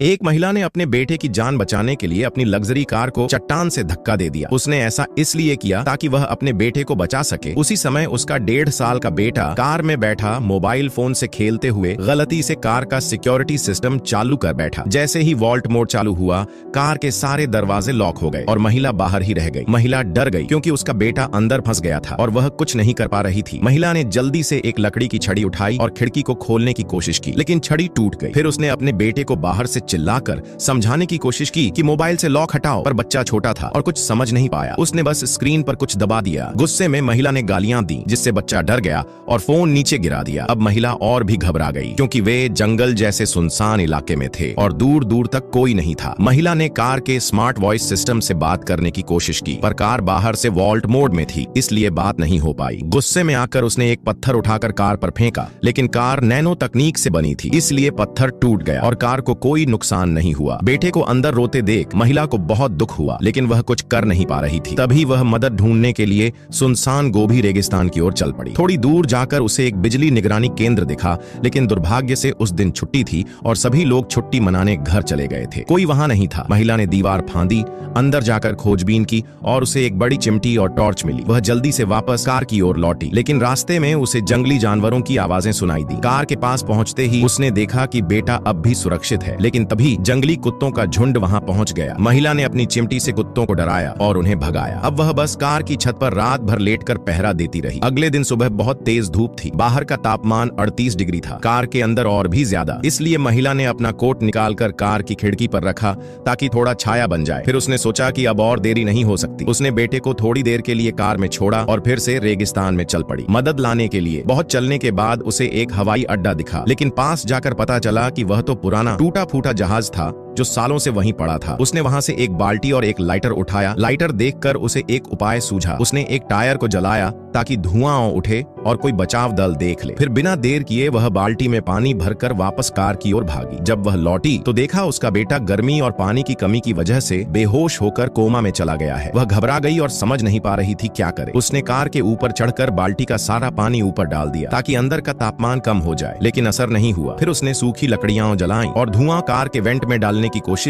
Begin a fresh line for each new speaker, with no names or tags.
एक महिला ने अपने बेटे की जान बचाने के लिए अपनी लग्जरी कार को चट्टान से धक्का दे दिया। उसने ऐसा इसलिए किया ताकि वह अपने बेटे को बचा सके। उसी समय उसका 1.5 साल का बेटा कार में बैठा मोबाइल फोन से खेलते हुए गलती से कार का सिक्योरिटी सिस्टम चालू कर बैठा। जैसे ही वॉल्ट मोड चालू हुआ, कार के सारे दरवाजे लॉक हो गए और महिला बाहर ही रह गई। महिला डर गई क्योंकि उसका बेटा अंदर फंस गया था और वह कुछ नहीं कर पा रही थी। महिला ने जल्दी से एक लकड़ी की छड़ी उठाई और खिड़की को खोलने की कोशिश की, लेकिन छड़ी टूट गई। फिर उसने अपने बेटे को बाहर से चिल्लाकर समझाने की कोशिश की कि मोबाइल से लॉक हटाओ, पर बच्चा छोटा था और कुछ समझ नहीं पाया। उसने बस स्क्रीन पर कुछ दबा दिया। गुस्से में महिला ने गालियां दी, जिससे बच्चा डर गया और फोन नीचे गिरा दिया। अब महिला और भी घबरा गई क्योंकि वे जंगल जैसे सुनसान इलाके में थे और दूर दूर तक कोई नहीं था। महिला ने कार के स्मार्ट वॉइस सिस्टम से बात करने की कोशिश की, पर कार बाहर से वॉल्ट मोड में थी, इसलिए बात नहीं हो पाई। गुस्से में आकर उसने एक पत्थर उठाकर कार पर फेंका, लेकिन कार नैनो तकनीक से बनी थी, इसलिए पत्थर टूट गया और कार को कोई नुकसान नहीं हुआ। बेटे को अंदर रोते देख महिला को बहुत दुख हुआ, लेकिन वह कुछ कर नहीं पा रही थी। तभी वह मदद ढूंढने के लिए सुनसान गोभी रेगिस्तान की ओर चल पड़ी। थोड़ी दूर जाकर उसे एक बिजली निगरानी केंद्र दिखा, लेकिन दुर्भाग्य से उस दिन छुट्टी थी और सभी लोग छुट्टी मनाने घर चले गए थे। कोई वहां नहीं था। महिला ने दीवार फांदी, अंदर जाकर खोजबीन की और उसे एक बड़ी चिमटी और टॉर्च मिली। वह जल्दी से वापस कार की ओर लौटी, लेकिन रास्ते में उसे जंगली जानवरों की आवाजें सुनाई दी। कार के पास पहुंचते ही उसने देखा कि बेटा अब भी सुरक्षित है, लेकिन तभी जंगली कुत्तों का झुंड वहां पहुंच गया। महिला ने अपनी चिमटी से कुत्तों को डराया और उन्हें भगाया। अब वह बस कार की छत पर रात भर लेटकर पहरा देती रही। अगले दिन सुबह बहुत तेज धूप थी। बाहर का तापमान 38 डिग्री था, कार के अंदर और भी ज्यादा। इसलिए महिला ने अपना कोट निकालकर कार की खिड़की पर रखा ताकि थोड़ा छाया बन जाए। फिर उसने सोचा कि अब और देरी नहीं हो सकती। उसने बेटे को थोड़ी देर के लिए कार में छोड़ा और फिर से रेगिस्तान में चल पड़ी मदद लाने के लिए। बहुत चलने के बाद उसे एक हवाई अड्डा दिखा, लेकिन पास जाकर पता चला कि वह तो पुराना टूटा फूटा जहाज था जो सालों से वहीं पड़ा था। उसने वहां से एक बाल्टी और एक लाइटर उठाया। लाइटर देखकर उसे एक उपाय सूझा। उसने एक टायर को जलाया ताकि धुआं उठे और कोई बचाव दल देख ले। फिर बिना देर किए वह बाल्टी में पानी भरकर वापस कार की ओर भागी। जब वह लौटी तो देखा उसका बेटा गर्मी और पानी की कमी की वजह से बेहोश होकर कोमा में चला गया है। वह घबरा गई और समझ नहीं पा रही थी क्या करे। उसने कार के ऊपर चढ़कर बाल्टी का सारा पानी ऊपर डाल दिया ताकि अंदर का तापमान कम हो जाए, लेकिन असर नहीं हुआ। फिर उसने सूखी लकड़ियां जलाई और धुआं कार के वेंट में डालने की कोशिश